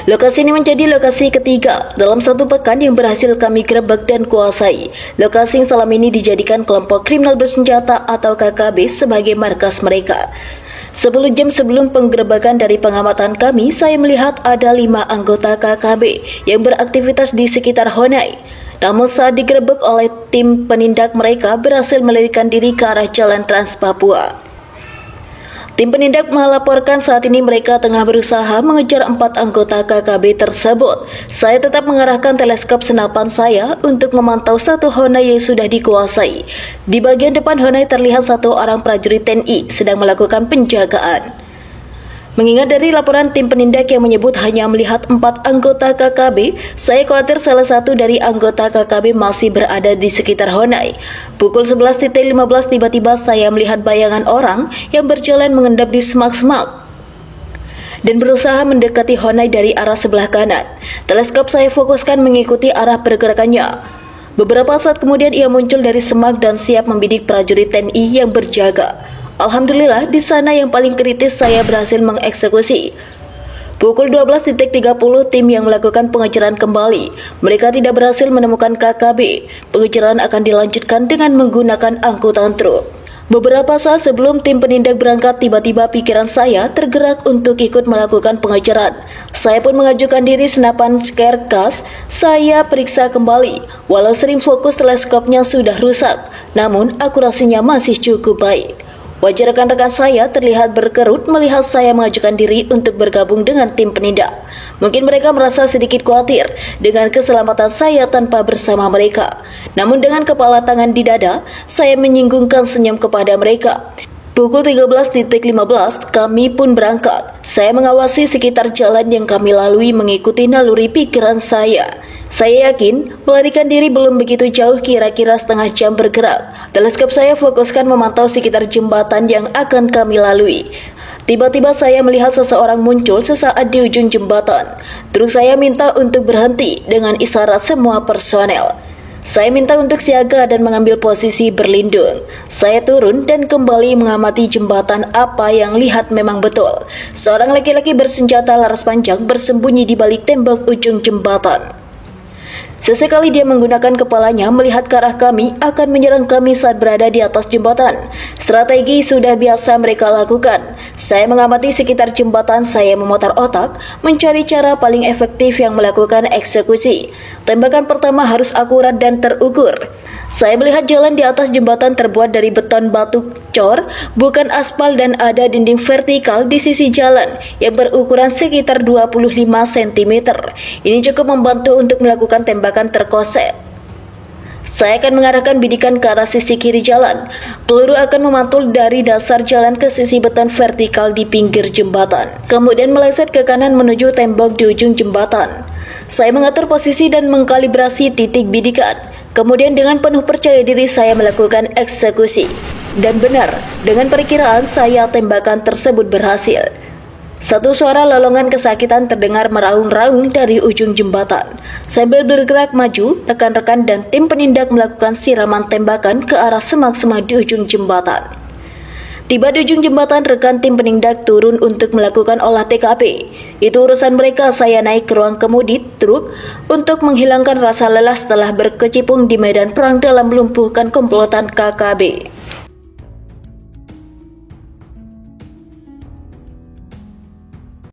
Lokasi ini menjadi lokasi ketiga dalam satu pekan yang berhasil kami gerebek dan kuasai. Lokasi yang selama ini dijadikan kelompok kriminal bersenjata atau KKB sebagai markas mereka. 10 jam sebelum penggerebekan, dari pengamatan kami, saya melihat ada 5 anggota KKB yang beraktivitas di sekitar Honai. Namun saat digerebek oleh tim penindak, mereka berhasil melarikan diri ke arah Jalan Trans Papua. Tim penindak melaporkan saat ini mereka tengah berusaha mengejar 4 anggota KKB tersebut. Saya tetap mengarahkan teleskop senapan saya untuk memantau satu Honai yang sudah dikuasai. Di bagian depan Honai terlihat satu orang prajurit TNI sedang melakukan penjagaan. Mengingat dari laporan tim penindak yang menyebut hanya melihat 4 anggota KKB, saya khawatir salah satu dari anggota KKB masih berada di sekitar Honai. Pukul 11.15 tiba-tiba saya melihat bayangan orang yang berjalan mengendap di semak-semak dan berusaha mendekati Honai dari arah sebelah kanan. Teleskop saya fokuskan mengikuti arah pergerakannya. Beberapa saat kemudian ia muncul dari semak dan siap membidik prajurit TNI yang berjaga. Alhamdulillah, di sana yang paling kritis saya berhasil mengeksekusi. Pukul 12.30 tim yang melakukan pengejaran kembali. Mereka tidak berhasil menemukan KKB. Pengejaran akan dilanjutkan dengan menggunakan angkutan truk. Beberapa saat sebelum tim penindak berangkat, tiba-tiba pikiran saya tergerak untuk ikut melakukan pengejaran. Saya pun mengajukan diri senapan Scarecast. Saya periksa kembali. Walau sering fokus teleskopnya sudah rusak, namun akurasinya masih cukup baik. Wajah rekan-rekan saya terlihat berkerut melihat saya mengajukan diri untuk bergabung dengan tim penindak. Mungkin mereka merasa sedikit khawatir dengan keselamatan saya tanpa bersama mereka. Namun dengan kepala tangan di dada, saya menyinggungkan senyum kepada mereka. Pukul 13.15 kami pun berangkat. Saya mengawasi sekitar jalan yang kami lalui mengikuti naluri pikiran saya. Saya yakin melarikan diri belum begitu jauh, kira-kira setengah jam bergerak. Teleskop saya fokuskan memantau sekitar jembatan yang akan kami lalui. Tiba-tiba saya melihat seseorang muncul sesaat di ujung jembatan. Terus saya minta untuk berhenti dengan isyarat semua personel. Saya minta untuk siaga dan mengambil posisi berlindung. Saya turun dan kembali mengamati jembatan. Apa yang lihat memang betul. Seorang laki-laki bersenjata laras panjang bersembunyi di balik tembok ujung jembatan. Sesekali dia menggunakan kepalanya melihat ke arah kami, akan menyerang kami saat berada di atas jembatan. Strategi sudah biasa mereka lakukan. Saya mengamati sekitar jembatan, saya memutar otak, mencari cara paling efektif yang melakukan eksekusi. Tembakan pertama harus akurat dan terukur. Saya melihat jalan di atas jembatan terbuat dari beton batu cor, bukan aspal, dan ada dinding vertikal di sisi jalan yang berukuran sekitar 25 cm. Ini cukup membantu untuk melakukan tembakan terkoset. Saya akan mengarahkan bidikan ke arah sisi kiri jalan. Peluru akan memantul dari dasar jalan ke sisi beton vertikal di pinggir jembatan, kemudian meleset ke kanan menuju tembok di ujung jembatan. Saya mengatur posisi dan mengkalibrasi titik bidikan. Kemudian dengan penuh percaya diri saya melakukan eksekusi. Dan benar, dengan perkiraan saya, tembakan tersebut berhasil. Satu suara lolongan kesakitan terdengar meraung-raung dari ujung jembatan. Sambil bergerak maju, rekan-rekan dan tim penindak melakukan siraman tembakan ke arah semak-semak di ujung jembatan. Tiba di ujung jembatan, rekan tim penindak turun untuk melakukan olah TKP. Itu urusan mereka. Saya naik ke ruang kemudi truk untuk menghilangkan rasa lelah setelah berkecimpung di medan perang dalam melumpuhkan komplotan KKB.